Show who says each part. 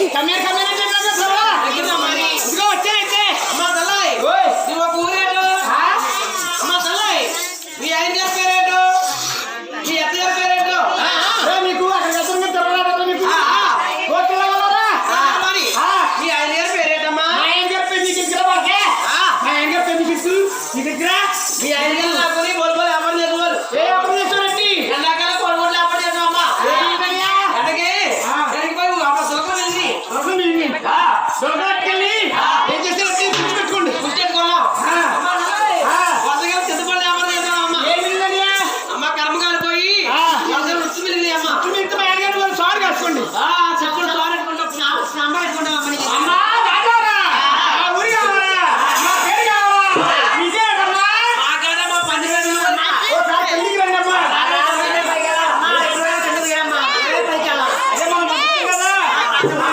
Speaker 1: కమేర్ కమేర్ అంటే కదా సవా
Speaker 2: ఎక్కడ మరి
Speaker 1: ఇదిగో వచ్చేయితే
Speaker 2: అమ్మ తల్లాయి
Speaker 1: ఓయ్
Speaker 2: నువ్వు ఒక ఊరేడు అమ్మ తల్లాయి మీ ఆయన గారి పేరేంటో మీ అత్త గారి పేరేంటో
Speaker 1: రే మీకు అక్కడ ఎదురుగా తిరగలేదా మీకు కోట్ల వాళ్ళరా
Speaker 2: మరి మీ ఆయన గారి పేరేంటమ్మా
Speaker 1: మా ఆయన చెప్పే నీకు ఇక్కడ వాకే మా ఆయన చెప్పే నీకు నీకు ఇక్కడ
Speaker 2: మీ ఆయన గారు నాకుని బోల్బోల్ వ్యాపారం చేసేవారు
Speaker 1: ఏ అప్పుడు చేస్తారండి
Speaker 2: ఎండాకాలం కొనుగోలు వ్యాపారం చేసాం అమ్మా ఎండకి ఎండకి పోయి అమ్మ సులభం వెళ్ళి
Speaker 1: అసలు నేను దొరకట్కెళ్ళి ఏం చేస్తారంటే పెట్టుకోండి
Speaker 2: పుస్తెట్టుకున్నాం వర్షకాలం చింతపండు వ్యాపారం చేసాం అమ్మ
Speaker 1: ఏమిందనియా
Speaker 2: అమ్మ కర్మకాలు పోయి వర్షం రుచి వెళ్ళింది అమ్మ
Speaker 1: ఇంత మా ఆయన గారు సార్ కాసుకోండి
Speaker 2: చెప్పులు తోరెట్టుకుంటాం స్నానం పెట్టుకుంటాం అమ్మని
Speaker 1: అమ్మా దాదారా ఊరి కావాలా మా పేరు కావాలా విజయమ్మా
Speaker 2: మా కాడ మా పని
Speaker 1: ఓసారి పెళ్ళికి రండి అమ్మా అదే మనం బతుకుతాం కదా